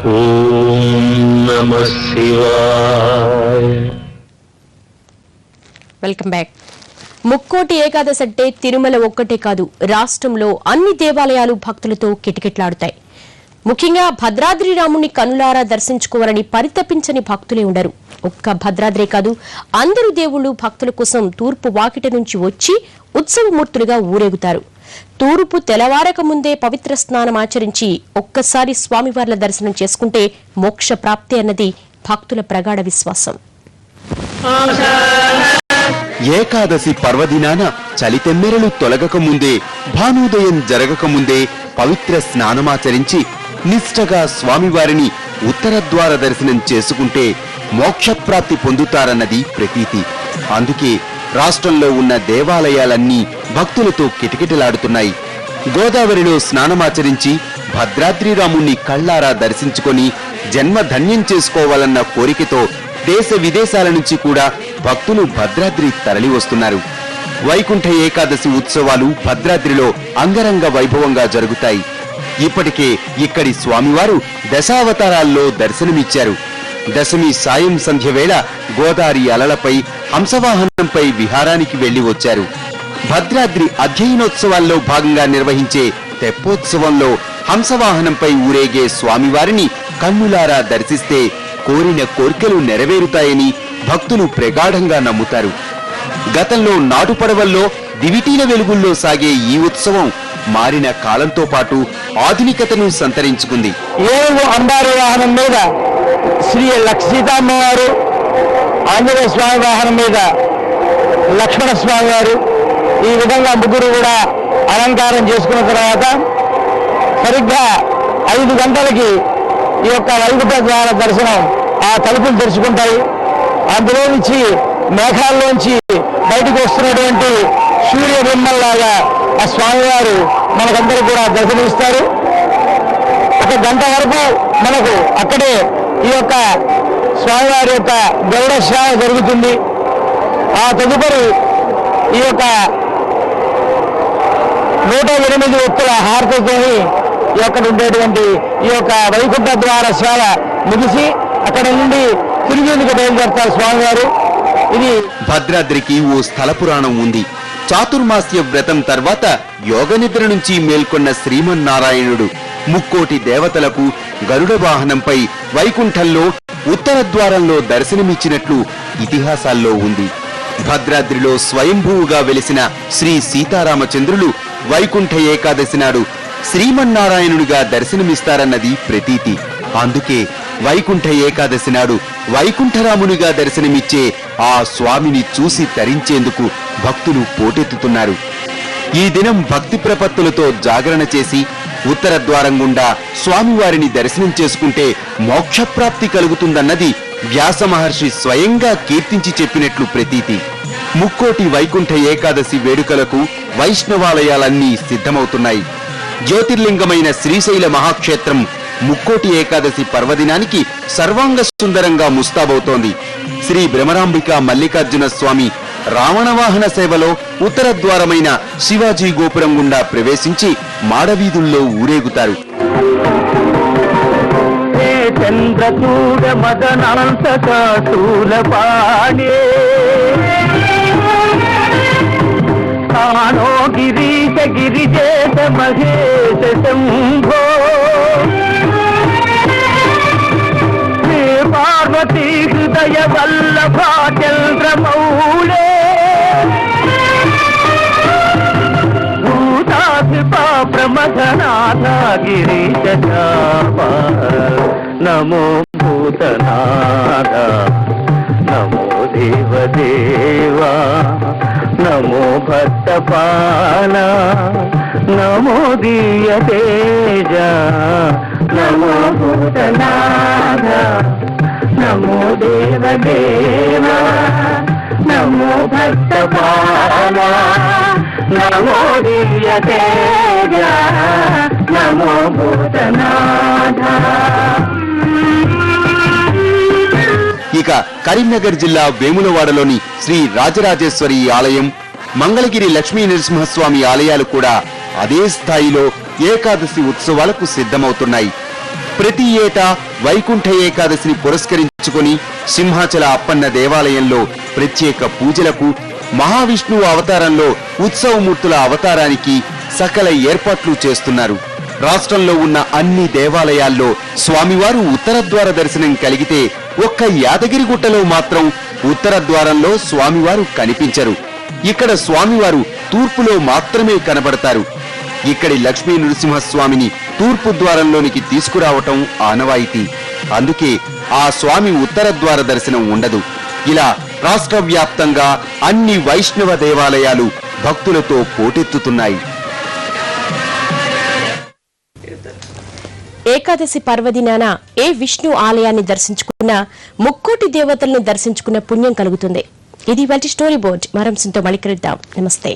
ఓం నమః శివాయ. Welcome back. Mukkoti Ekadashi అంటే తిరుమల ఒక్కటే కాదు, రాష్ట్రంలో అన్ని దేవాలయాలు భక్తులతో కిటకిటలాడుతాయి. ముఖ్యంగా భద్రాద్రి రాముణ్ణి కనులారా దర్శించుకోవాలని పరితపించని భక్తులే ఉండరు. ఒక్క భద్రాద్రే కాదు, అందరు దేవుళ్లు భక్తుల కోసం తూర్పు వాకిట నుంచి వచ్చి ఉత్సవమూర్తులుగా ఊరేగుతారు. తూర్పు తెల్లవారక ముందే పవిత్ర స్నానం ఆచరించి ఒక్కసారి స్వామివార్ల దర్శనం చేసుకుంటే మోక్ష ప్రాప్తి అన్నది భక్తుల ప్రగాఢ విశ్వాసం. ఏకాదశి పర్వదినాన చలితెమ్మెరలు తొలగక ముందే, భానోదయం జరగక ముందే పవిత్ర స్నానమాచరించి నిష్ఠగా స్వామివారిని ఉత్తరద్వార దర్శనం చేసుకుంటే మోక్షప్రాప్తి పొందుతారన్నది ప్రతీతి. అందుకే రాష్ట్రంలో ఉన్న దేవాలయాలన్నీ భక్తులతో కిటకిటలాడుతున్నాయి. గోదావరిలో స్నానమాచరించి భద్రాద్రి రాముణ్ణి కళ్లారా దర్శించుకొని జన్మ ధన్యం చేసుకోవాలన్న కోరికతో దేశ విదేశాల నుంచి కూడా భక్తులు భద్రాద్రి తరలి వస్తున్నారు. వైకుంఠ ఏకాదశి ఉత్సవాలు భద్రాద్రిలో అంగరంగ వైభవంగా జరుగుతాయి. ఇప్పటికే ఇక్కడి స్వామివారు దశావతారాల్లో దర్శనమిచ్చారు. దశమి సాయం సంధ్య వేళ గోదావరి అలలపై హంసవాహనంపై విహారానికి వెళ్లి వచ్చారు. భద్రాద్రి అధ్యయనోత్సవాల్లో భాగంగా నిర్వహించే తెప్పోత్సవంలో హంసవాహనంపై ఊరేగే స్వామివారిని కన్నులారా దర్శిస్తే కోరిన కోర్కెలు నెరవేరుతాయని భక్తులు ప్రగాఢంగా నమ్ముతారు. గతంలో నాటుపడవల్లో దివిటీల వెలుగుల్లో సాగే ఈ ఉత్సవం మారిన కాలంతో పాటు ఆధునికతను సంతరించుకుంది. ఏనుగు అంబారు వాహనం మీద శ్రీ సీతామ్మవారు, ఆంజనేయ స్వామి వాహనం మీద లక్ష్మణ స్వామి వారు, ఈ విధంగా ముగ్గురు కూడా అలంకారం చేసుకున్న తర్వాత సరిగ్గా 5 గంటలకి ఈ యొక్క వైకుంఠ ద్వార దర్శనం ఆ తలుపులు తెరుచుకుంటాయి. అందులో నుంచి మేఘాల్లోంచి బయటకు వస్తున్నటువంటి సూర్య బింబంలాగా ఆ స్వామివారు మనకందరూ కూడా దర్శనమిస్తారు. 1 గంట వరకు మనకు అక్కడే ఈ యొక్క స్వామివారి యొక్క గరుడ సేవ జరుగుతుంది. ఆ తదుపరి ఈ యొక్క 108 వ్యక్తుల హారతితోని ఇక్కడ ఉండేటువంటి ఈ యొక్క వైకుంఠ ద్వార సేవ ముగిసి అక్కడ నుండి తిరిగేందుకు బయలుదేరుతారు స్వామివారు. ఇది భద్రాద్రికి ఓ స్థల పురాణం ఉంది. చాతుర్మాస్య వ్రతం తర్వాత యోగ నిద్ర నుంచి మేల్కొన్న శ్రీమన్నారాయణుడు ముక్కోటి దేవతలకు గరుడ వాహనంపై వైకుంఠంలో ఉత్తర ద్వారంలో దర్శనమిచ్చినట్లు ఇతిహాసాల్లో ఉంది. భద్రాద్రిలో స్వయంభూవుగా వెలిసిన శ్రీ సీతారామచంద్రులు వైకుంఠ ఏకాదశి నాడు శ్రీమన్నారాయణుడిగా దర్శనమిస్తారన్నది ప్రతీతి. అందుకే వైకుంఠ ఏకాదశి నాడు వైకుంఠరామునిగా దర్శనమిచ్చే ఆ స్వామిని చూసి తరించేందుకు భక్తులు పోటెత్తుతున్నారు. ఈ దినం భక్తి ప్రపత్తులతో జాగరణ చేసి ఉత్తర ద్వారం గుండా స్వామివారిని దర్శనం చేసుకుంటే మోక్షప్రాప్తి కలుగుతుందన్నది వ్యాస మహర్షి స్వయంగా కీర్తించి చెప్పినట్లు ప్రతీతి. ముక్కోటి వైకుంఠ ఏకాదశి వేడుకలకు వైష్ణవాలయాలన్నీ సిద్ధమవుతున్నాయి. జ్యోతిర్లింగమైన శ్రీశైల మహాక్షేత్రం ముక్కోటి ఏకాదశి పర్వదినానికి సర్వాంగ సుందరంగా ముస్తాబవుతోంది. శ్రీ భ్రమరాంబిక మల్లికార్జున స్వామి రావణవాహన సేవలో ఉత్తర ద్వారమైన శివాజీ గోపురం గుండా ప్రవేశించి మాడవీధుల్లో ఊరేగుతారు. చంద్రచూడ మదనంతూలపాణే స్థానో గిరీశ గిరిజేశ మహేశ శంభో శ్రీ పార్వతీ హృదయ వల్లభా చంద్రమౌళే భూతాధిపా ప్రమథనాథ గిరీశ చాపా నమో భూతనాథ నమో దేవదేవా నమో భక్తపాల నమో దీయ తేజ నమో భూతనాథ నమో దేవదేవా నమో భక్తపాల నమో దీయ తేజ నమో భూతనాథ. ఇక కరీంనగర్ జిల్లా వేములవాడలోని శ్రీ రాజరాజేశ్వరి ఆలయం, మంగళగిరి లక్ష్మీ నరసింహస్వామి ఆలయాలు కూడా అదే స్థాయిలో ఏకాదశి ఉత్సవాలకు సిద్ధమవుతున్నాయి. ప్రతి ఏటా వైకుంఠ ఏకాదశిని పురస్కరించుకొని సింహాచల అప్పన్న దేవాలయంలో ప్రత్యేక పూజలకు, మహావిష్ణువు అవతారంలో ఉత్సవమూర్తుల అవతారానికి సకల ఏర్పాట్లు చేస్తున్నారు. రాష్ట్రంలో ఉన్న అన్ని దేవాలయాల్లో స్వామివారు ఉత్తర ద్వార దర్శనం కలిగితే ఒక్క యాదగిరిగుట్టలో మాత్రం ఉత్తర ద్వారంలో స్వామివారు కనిపించరు. ఇక్కడ స్వామివారు తూర్పులో మాత్రమే కనబడతారు. ఇక్కడి లక్ష్మీ నృసింహస్వామిని తూర్పు ద్వారంలోనికి తీసుకురావటం ఆనవాయితీ. అందుకే ఆ స్వామి ఉత్తర ద్వార దర్శనం ఉండదు. ఇలా రాష్ట్ర వ్యాప్తంగా అన్ని వైష్ణవ దేవాలయాలు భక్తులతో పోటెత్తుతున్నాయి. ఏకాదశి పర్వదినాన ఏ విష్ణు ఆలయాన్ని దర్శించుకున్నా ముక్కోటి దేవతలను దర్శించుకున్న పుణ్యం కలుగుతుంది. ఇది ఇవాల్టి స్టోరీ బోర్డ్. మరంసింతో మళ్ళీ కలుద్దాం. నమస్తే.